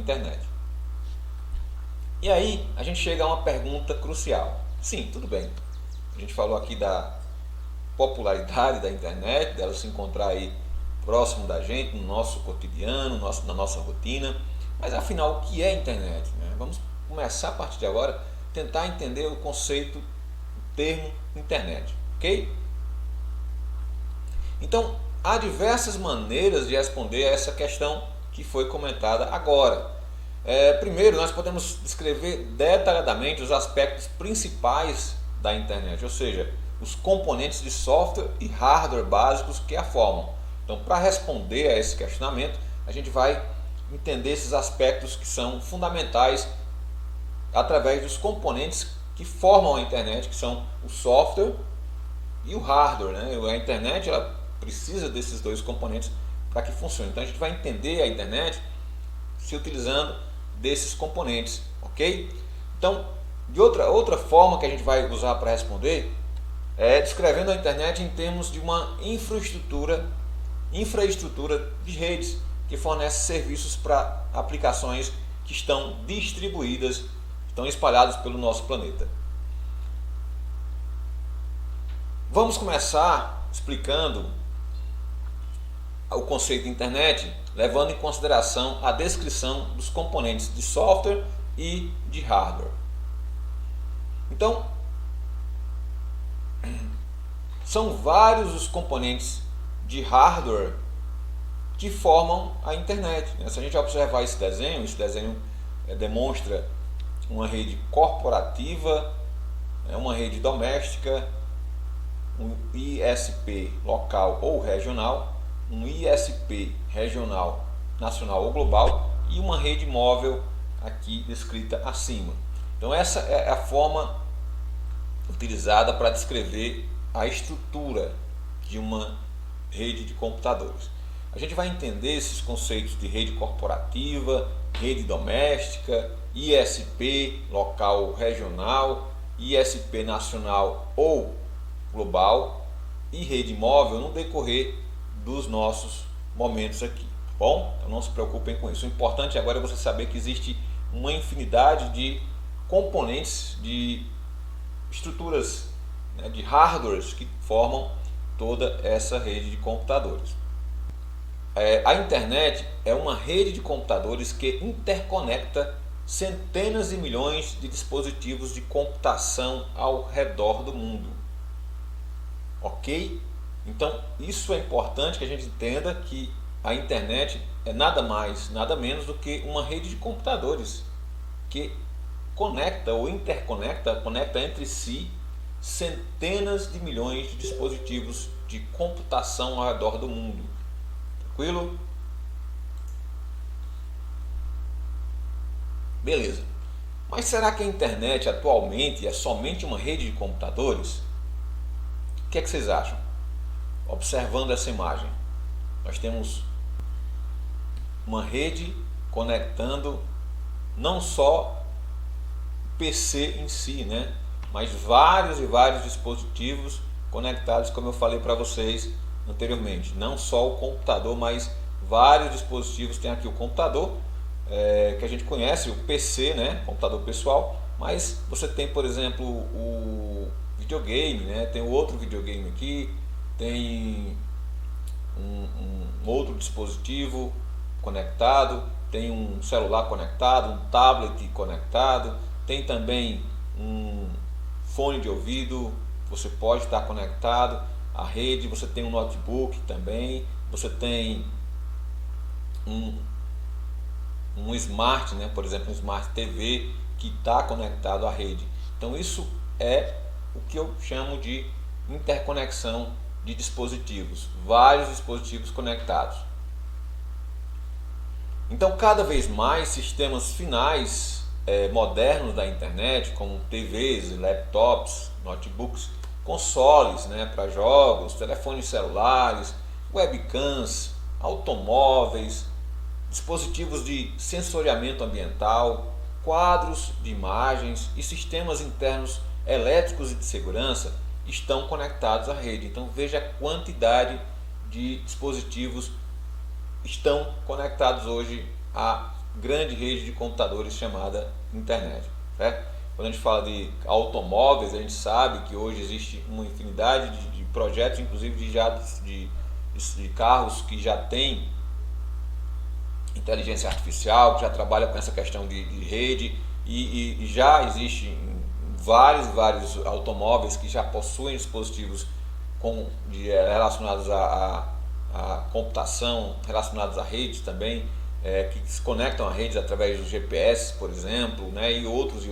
internet. E aí a gente chega a uma pergunta crucial. Sim, tudo bem. A gente falou aqui da popularidade da internet, dela se encontrar aí próximo da gente, no nosso cotidiano, na nossa rotina. Mas afinal, o que é internet, né? Vamos começar a partir de agora tentar entender o conceito, o termo internet, ok? Então, há diversas maneiras de responder a essa questão que foi comentada agora. Primeiro, nós podemos descrever detalhadamente os aspectos principais da internet, ou seja, os componentes de software e hardware básicos que a formam. Então, para responder a esse questionamento, a gente vai entender esses aspectos que são fundamentais através dos componentes que formam a internet, que são o software e o hardware, né? A internet ela precisa desses dois componentes para que funcione. Então a gente vai entender a internet se utilizando desses componentes, ok? Então, de outra forma que a gente vai usar para responder é descrevendo a internet em termos de uma infraestrutura de redes que fornece serviços para aplicações que estão distribuídas, estão espalhadas pelo nosso planeta. Vamos começar explicando o conceito de internet, levando em consideração a descrição dos componentes de software e de hardware. Então, são vários os componentes de hardware que formam a internet. Se a gente observar esse desenho demonstra uma rede corporativa, uma rede doméstica, um ISP local ou regional, um ISP regional, nacional ou global e uma rede móvel aqui descrita acima. Então essa é a forma utilizada para descrever a estrutura de uma rede de computadores. A gente vai entender esses conceitos de rede corporativa, rede doméstica, ISP local ou regional, ISP nacional ou global e rede móvel no decorrer dos nossos momentos aqui, tá bom? Então não se preocupem com isso. O importante agora é você saber que existe uma infinidade de componentes, de estruturas, né, de hardwares que formam toda essa rede de computadores. A internet é uma rede de computadores que interconecta centenas de milhões de dispositivos de computação ao redor do mundo. Ok? Então isso é importante que a gente entenda que a internet é nada mais, nada menos do que uma rede de computadores que conecta ou conecta entre si centenas de milhões de dispositivos de computação ao redor do mundo. Tranquilo? Beleza. Mas será que a internet atualmente é somente uma rede de computadores? O que é que vocês acham? Observando essa imagem, nós temos uma rede conectando não só o PC em si, né? Mas vários e vários dispositivos conectados, como eu falei para vocês anteriormente. Não só o computador, mas vários dispositivos. Tem aqui o computador, que a gente conhece, o PC, né? Computador pessoal. Mas você tem, por exemplo, o videogame, né? Tem o outro videogame aqui, tem um outro dispositivo conectado, tem um celular conectado, um tablet conectado, tem também um fone de ouvido, você pode estar conectado à rede, você tem um notebook também, você tem um smart, né, por exemplo, um smart TV que está conectado à rede. Então isso é o que eu chamo de interconexão de dispositivos, vários dispositivos conectados. Então cada vez mais sistemas finais modernos da internet, como TVs, laptops, notebooks, consoles, né, para jogos, telefones celulares, webcams, automóveis, dispositivos de sensoriamento ambiental, quadros de imagens e sistemas internos elétricos e de segurança estão conectados à rede. Então veja a quantidade de dispositivos estão conectados hoje à grande rede de computadores chamada internet, certo? Quando a gente fala de automóveis, a gente sabe que hoje existe uma infinidade de projetos, inclusive de carros que já têm inteligência artificial, que já trabalha com essa questão de rede, e já existem vários automóveis que já possuem dispositivos relacionados à computação, relacionados à redes também, que se conectam a redes através do GPS, por exemplo, né, e outros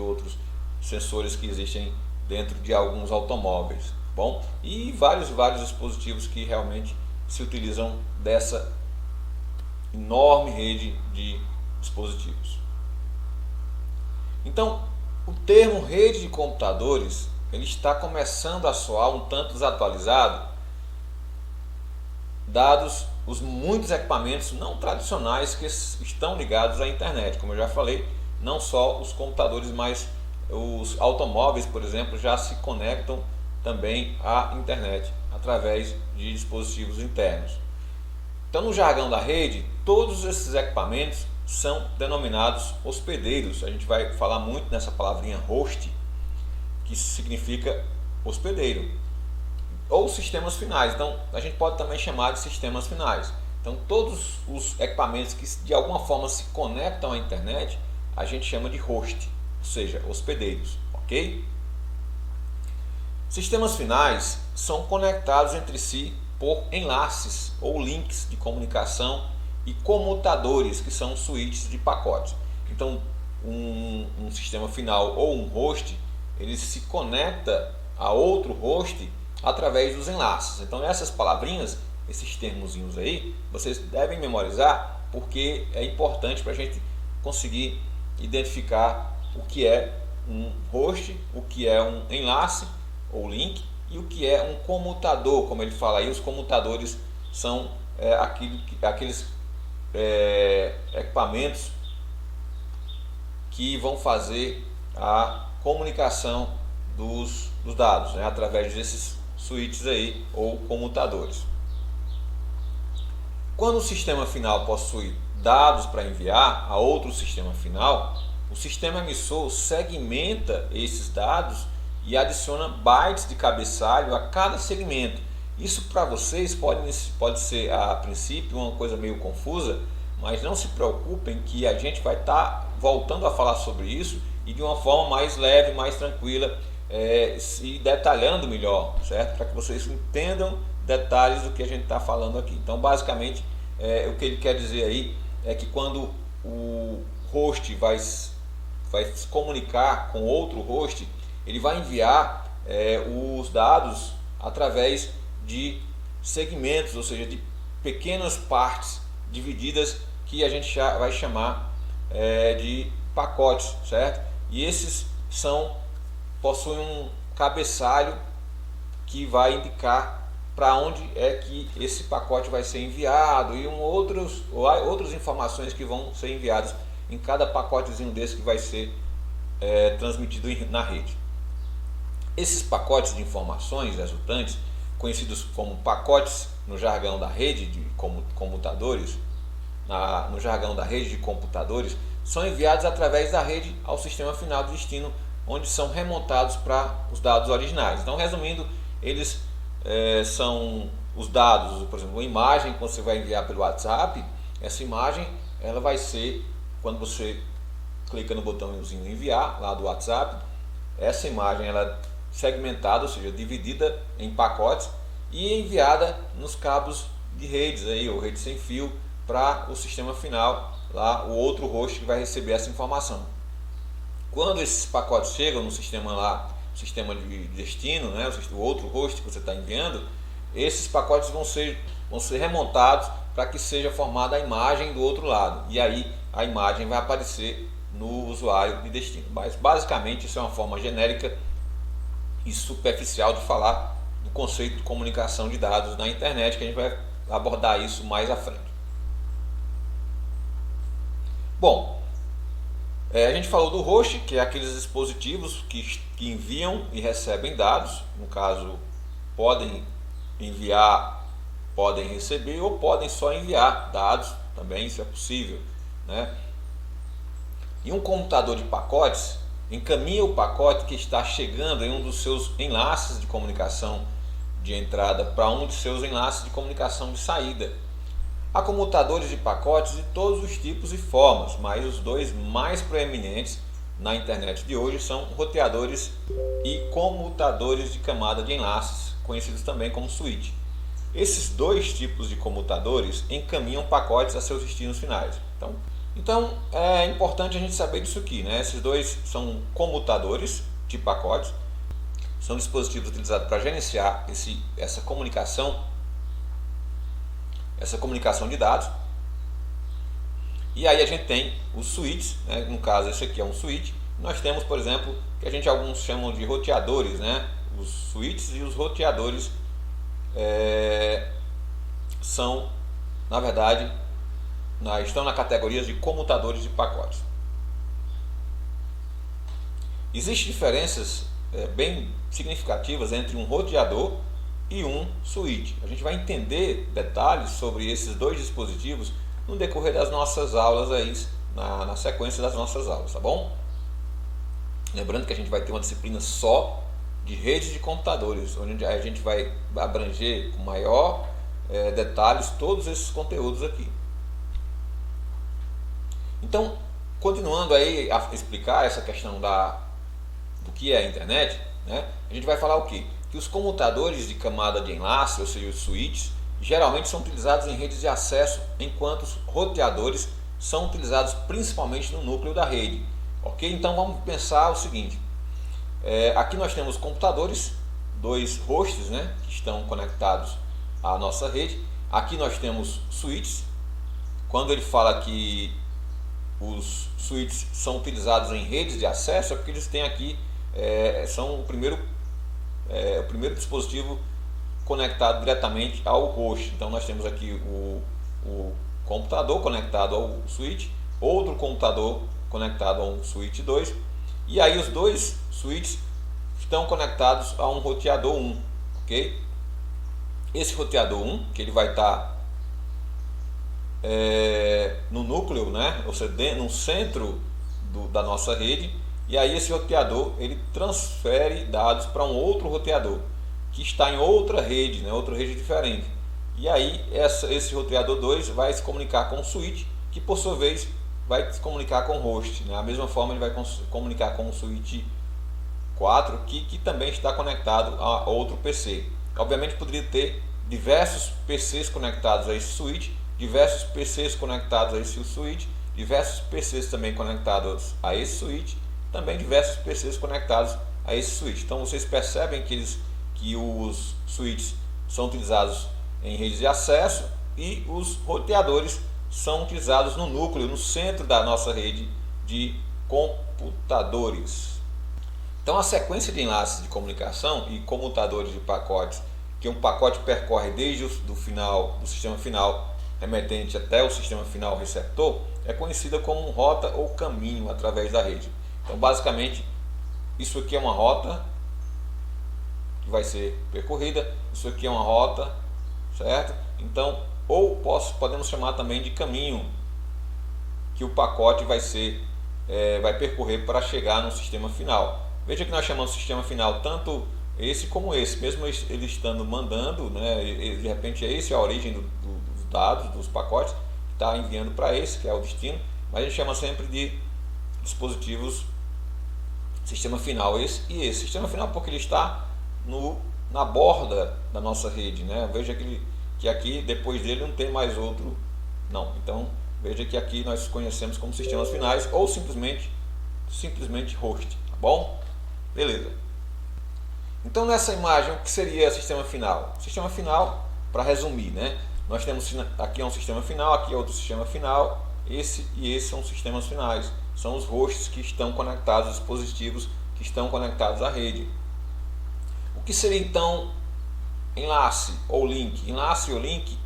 sensores que existem dentro de alguns automóveis, bom, e vários dispositivos que realmente se utilizam dessa enorme rede de dispositivos. Então, o termo rede de computadores ele está começando a soar um tanto desatualizado, dados os muitos equipamentos não tradicionais que estão ligados à internet. Como eu já falei, não só os computadores, mas os automóveis, por exemplo, já se conectam também à internet através de dispositivos internos. Então, no jargão da rede, todos esses equipamentos são denominados hospedeiros. A gente vai falar muito nessa palavrinha host, que significa hospedeiro, ou sistemas finais. Então, a gente pode também chamar de sistemas finais. Então, todos os equipamentos que de alguma forma se conectam à internet, a gente chama de host, ou seja, hospedeiros, ok? Sistemas finais são conectados entre si por enlaces ou links de comunicação e comutadores, que são switches de pacotes. Então, um sistema final ou um host, ele se conecta a outro host através dos enlaces. Então, essas palavrinhas, esses termozinhos aí, vocês devem memorizar, porque é importante para a gente conseguir identificar o que é um host, o que é um enlace ou link e o que é um comutador. Como ele fala aí, os comutadores são aqueles equipamentos que vão fazer a comunicação dos dados, né, através desses switches aí ou comutadores. Quando o sistema final possui dados para enviar a outro sistema final, o sistema emissor segmenta esses dados e adiciona bytes de cabeçalho a cada segmento. Isso para vocês pode ser a princípio uma coisa meio confusa, mas não se preocupem que a gente vai estar voltando a falar sobre isso e de uma forma mais leve, mais tranquila, e detalhando melhor, certo? Para que vocês entendam detalhes do que a gente está falando aqui. Então, basicamente, o que ele quer dizer aí é que quando o host vai se comunicar com outro host, ele vai enviar os dados através de segmentos, ou seja, de pequenas partes divididas que a gente vai chamar de pacotes, certo? E esses possuem um cabeçalho que vai indicar para onde é que esse pacote vai ser enviado e outras informações que vão ser enviadas em cada pacotezinho desse que vai ser transmitido na rede. Esses pacotes de informações resultantes, conhecidos como pacotes no jargão da rede de computadores, no jargão da rede de computadores, são enviados através da rede ao sistema final de destino, onde são remontados para os dados originais. Então, resumindo, eles são os dados, por exemplo, uma imagem que você vai enviar pelo WhatsApp. Essa imagem ela vai ser, quando você clica no botãozinho enviar lá do WhatsApp, essa imagem ela é segmentada, ou seja, dividida em pacotes e enviada nos cabos de redes aí, ou rede sem fio, para o sistema final, lá o outro host que vai receber essa informação. Quando esses pacotes chegam no sistema lá, sistema de destino, né, o outro host que você está enviando, esses pacotes vão ser remontados para que seja formada a imagem do outro lado, e aí a imagem vai aparecer no usuário de destino. Mas basicamente isso é uma forma genérica e superficial de falar do conceito de comunicação de dados na internet, que a gente vai abordar isso mais à frente. Bom, a gente falou do host, que é aqueles dispositivos que enviam e recebem dados. No caso, podem enviar, podem receber ou podem só enviar dados também, isso é possível, né? E um comutador de pacotes encaminha o pacote que está chegando em um dos seus enlaces de comunicação de entrada para um dos seus enlaces de comunicação de saída. Há comutadores de pacotes de todos os tipos e formas, mas os dois mais proeminentes na internet de hoje são roteadores e comutadores de camada de enlaces, conhecidos também como switch. Esses dois tipos de comutadores encaminham pacotes a seus destinos finais. Então é importante a gente saber disso aqui, né? Esses dois são comutadores de pacotes, são dispositivos utilizados para gerenciar essa comunicação de dados. E aí a gente tem os switches, né? No caso esse aqui é um switch. Nós temos, por exemplo, que alguns chamam de roteadores, né? Os switches e os roteadores são, na verdade, estão na categoria de comutadores de pacotes. Existem diferenças bem significativas entre um roteador e um switch. A gente vai entender detalhes sobre esses dois dispositivos no decorrer das nossas aulas aí, na sequência das nossas aulas, tá bom? Lembrando que a gente vai ter uma disciplina só de redes de computadores, onde a gente vai abranger com maior detalhes todos esses conteúdos aqui. Então, continuando aí a explicar essa questão do que é a internet, né? A gente vai falar o quê? Que os comutadores de camada de enlace, ou seja, os switches, geralmente são utilizados em redes de acesso, enquanto os roteadores são utilizados principalmente no núcleo da rede. Ok? Então vamos pensar o seguinte: aqui nós temos computadores, dois hosts, né, que estão conectados à nossa rede. Aqui nós temos switches. Quando ele fala que os switches são utilizados em redes de acesso, é porque eles têm aqui, são o primeiro dispositivo conectado diretamente ao host. Então nós temos aqui o computador conectado ao switch, outro computador conectado a um switch 2, e aí os dois switches estão conectados a um roteador 1, ok? Esse roteador 1, que ele vai estar no núcleo, né? Ou seja, no centro da nossa rede, e aí esse roteador ele transfere dados para um outro roteador que está em outra rede, né? Outra rede diferente. E aí esse roteador 2 vai se comunicar com o switch, que por sua vez vai se comunicar com o host, né? Da mesma forma ele vai comunicar com o switch 4, que também está conectado a outro PC. Obviamente poderia ter diversos PCs conectados a esse switch, diversos PCs conectados a esse switch, diversos PCs também conectados a esse switch, também diversos PCs conectados a esse switch. Então vocês percebem que os switches são utilizados em redes de acesso e os roteadores são utilizados no núcleo, no centro da nossa rede de computadores. Então a sequência de enlaces de comunicação e comutadores de pacotes, que um pacote percorre desde do sistema final remetente até o sistema final receptor, é conhecida como rota ou caminho através da rede. Então basicamente isso aqui é uma rota que vai ser percorrida, isso aqui é uma rota, certo? Então, ou podemos chamar também de caminho que o pacote vai percorrer para chegar no sistema final. Veja que nós chamamos de sistema final tanto esse como esse, mesmo ele estando mandando, né, de repente esse é a origem dos dados, dos pacotes, que está enviando para esse, que é o destino, mas a gente chama sempre de dispositivos sistema final, esse e esse. Sistema final porque ele está na borda da nossa rede, né? Veja que aqui depois dele não tem mais outro, não. Então veja que aqui nós conhecemos como sistemas finais ou simplesmente host, tá bom? Beleza. Então nessa imagem o que seria sistema final? Sistema final, para resumir, né? Nós temos aqui um sistema final, aqui é outro sistema final, esse e esse são sistemas finais. São os hosts que estão conectados, os dispositivos que estão conectados à rede. O que seria então enlace ou link? Enlace ou link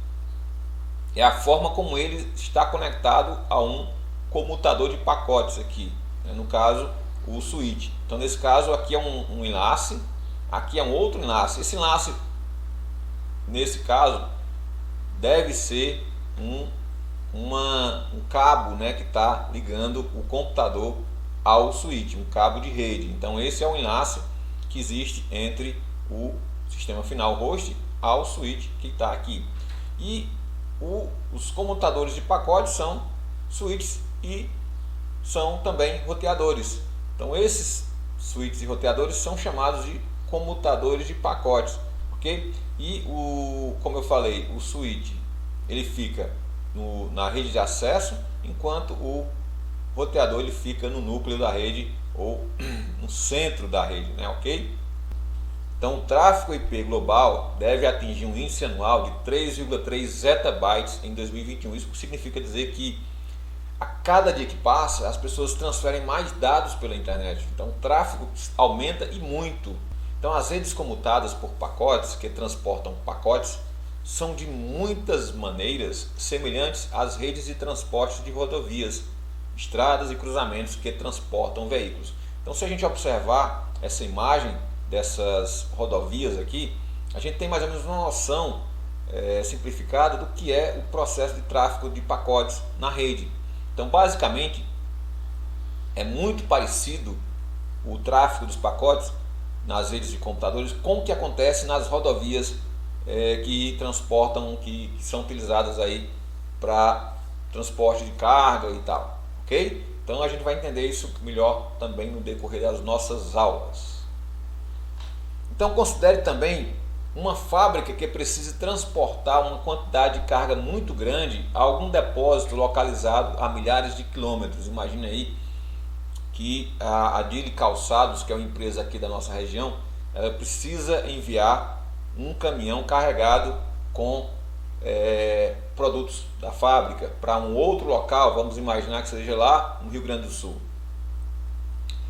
é a forma como ele está conectado a um comutador de pacotes aqui, né? No caso o switch. Então nesse caso aqui é um enlace, aqui é um outro enlace. Esse enlace nesse caso deve ser um um cabo, né, que está ligando o computador ao switch, um cabo de rede. Então esse é o enlace que existe entre o sistema final host ao switch que está aqui. E os comutadores de pacote são switches e são também roteadores. Então esses switches e roteadores são chamados de comutadores de pacotes, ok? E como eu falei, o switch ele fica na rede de acesso, enquanto o roteador ele fica no núcleo da rede ou no centro da rede, né, ok? Então o tráfego IP global deve atingir um índice anual de 3,3 zettabytes em 2021. Isso significa dizer que a cada dia que passa as pessoas transferem mais dados pela internet. Então o tráfego aumenta e muito. Então as redes comutadas por pacotes, que transportam pacotes, são de muitas maneiras semelhantes às redes de transporte de rodovias, estradas e cruzamentos que transportam veículos. Então se a gente observar essa imagem dessas rodovias aqui, a gente tem mais ou menos uma noção simplificada do que é o processo de tráfego de pacotes na rede. Então basicamente é muito parecido o tráfego dos pacotes nas redes de computadores com o que acontece nas rodovias que transportam, que são utilizadas aí para transporte de carga e tal, ok? Então a gente vai entender isso melhor também no decorrer das nossas aulas. Então considere também uma fábrica que precise transportar uma quantidade de carga muito grande a algum depósito localizado a milhares de quilômetros. Imagine aí que a Dili Calçados, que é uma empresa aqui da nossa região, ela precisa enviar um caminhão carregado com produtos da fábrica para um outro local, vamos imaginar que seja lá no Rio Grande do Sul.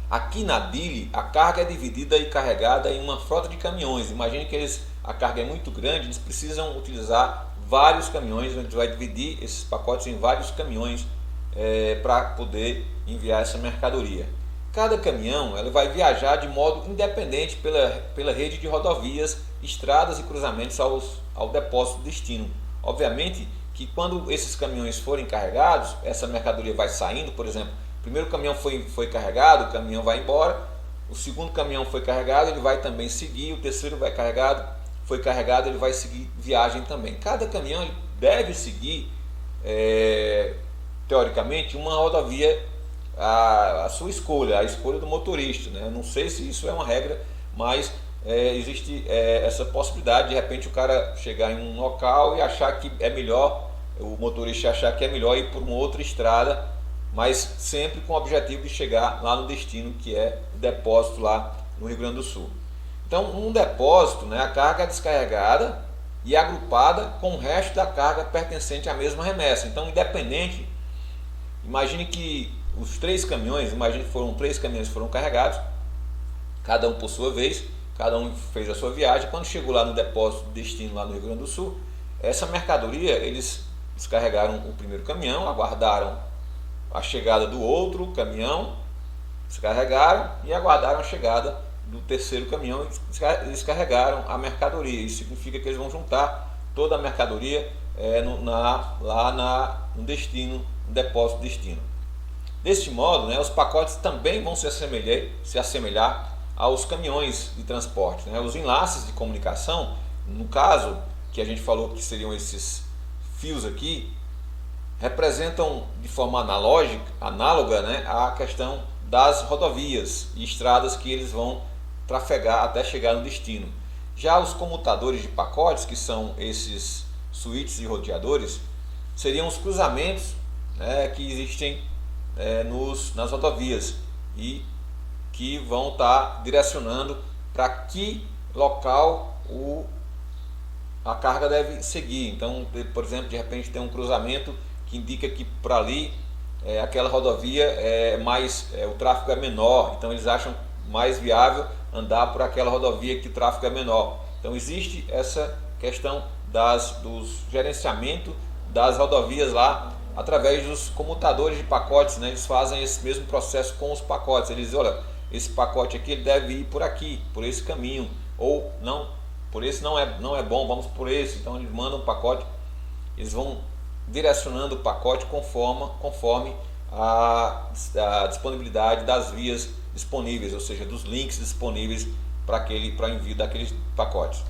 Aqui na Dili, a carga é dividida e carregada em uma frota de caminhões. Imagine que a carga é muito grande, eles precisam utilizar vários caminhões, a gente vai dividir esses pacotes em vários caminhões para poder enviar essa mercadoria. Cada caminhão ele vai viajar de modo independente pela rede de rodovias, estradas e cruzamentos ao depósito destino. Obviamente que quando esses caminhões forem carregados, essa mercadoria vai saindo, por exemplo, o primeiro caminhão foi carregado, o caminhão vai embora, o segundo caminhão foi carregado, ele vai também seguir, o terceiro foi carregado, ele vai seguir viagem também. Cada caminhão ele deve seguir, teoricamente, uma rodovia a sua escolha, a escolha do motorista, né? Eu não sei se isso é uma regra, mas existe essa possibilidade de repente o cara chegar em um local e achar que é melhor, o motorista achar que é melhor ir por uma outra estrada, mas sempre com o objetivo de chegar lá no destino, que é o depósito lá no Rio Grande do Sul. Então, um depósito, né, a carga é descarregada e agrupada com o resto da carga pertencente à mesma remessa. Então, independente, imagine que os três caminhões, imagine que foram três caminhões que foram carregados, cada um por sua vez, cada um fez a sua viagem. Quando chegou lá no depósito de destino lá no Rio Grande do Sul, essa mercadoria eles descarregaram o primeiro caminhão, aguardaram a chegada do outro caminhão, descarregaram e aguardaram a chegada do terceiro caminhão e descarregaram a mercadoria. Isso significa que eles vão juntar toda a mercadoria lá no destino, no depósito de destino. Deste modo, né, os pacotes também vão se assemelhar aos caminhões de transporte, né? Os enlaces de comunicação, no caso que a gente falou que seriam esses fios aqui, representam de forma análoga, né, a questão das rodovias e estradas que eles vão trafegar até chegar no destino. Já os comutadores de pacotes, que são esses switches e roteadores, seriam os cruzamentos, né, que existem nas rodovias e que vão estar direcionando para que local a carga deve seguir. Então, por exemplo, de repente tem um cruzamento que indica que para ali aquela rodovia o tráfego é menor, então eles acham mais viável andar por aquela rodovia que o tráfego é menor. Então existe essa questão do gerenciamento das rodovias lá através dos comutadores de pacotes, né? Eles fazem esse mesmo processo com os pacotes. Eles dizem, olha, esse pacote aqui ele deve ir por aqui, por esse caminho, ou não, por esse não é bom, vamos por esse. Então eles mandam um pacote, eles vão direcionando o pacote conforme a disponibilidade das vias disponíveis, ou seja, dos links disponíveis para envio daqueles pacotes.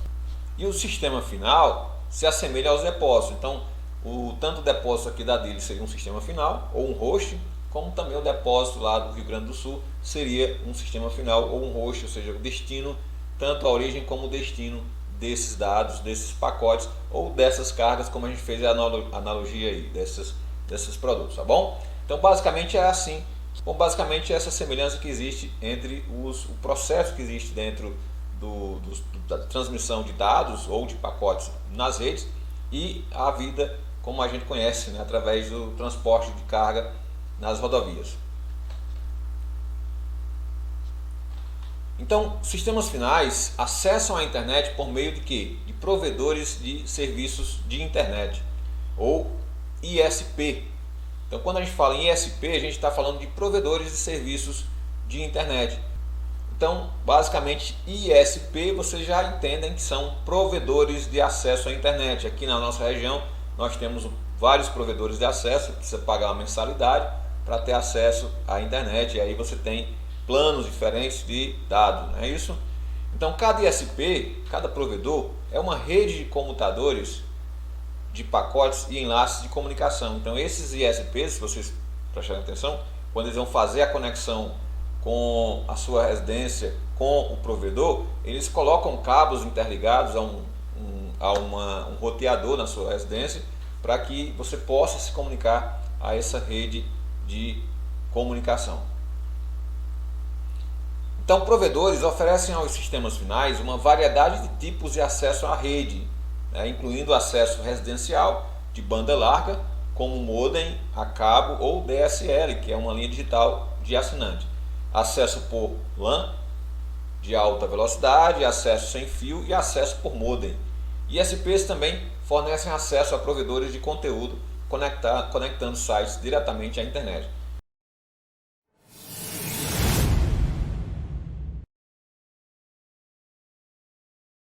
E o sistema final se assemelha aos depósitos. Então, tanto o depósito aqui da DILI seria um sistema final ou um host, como também o depósito lá do Rio Grande do Sul seria um sistema final ou um host, ou seja, o destino, tanto a origem como o destino desses dados, desses pacotes ou dessas cargas, como a gente fez a analogia aí, desses produtos, tá bom? Então basicamente é assim, basicamente essa semelhança que existe entre o processo que existe dentro da transmissão de dados ou de pacotes nas redes e a vida como a gente conhece, né, através do transporte de carga nas rodovias. Então, sistemas finais acessam a internet por meio de quê? De provedores de serviços de internet, ou ISP. Então, quando a gente fala em ISP, a gente está falando de provedores de serviços de internet. Então, basicamente, ISP vocês já entendem que são provedores de acesso à internet. Aqui na nossa região, nós temos vários provedores de acesso, precisa pagar uma mensalidade para ter acesso à internet, e aí você tem planos diferentes de dados, não é isso? Então cada ISP, cada provedor é uma rede de comutadores de pacotes e enlaces de comunicação. Então esses ISPs, se vocês prestarem atenção, quando eles vão fazer a conexão com a sua residência, com o provedor, eles colocam cabos interligados a um roteador na sua residência para que você possa se comunicar a essa rede de comunicação. Então, provedores oferecem aos sistemas finais uma variedade de tipos de acesso à rede, né, incluindo acesso residencial de banda larga, como modem a cabo ou DSL, que é uma linha digital de assinante, acesso por LAN de alta velocidade, acesso sem fio e acesso por modem. ISPs também fornecem acesso a provedores de conteúdo conectando sites diretamente à internet.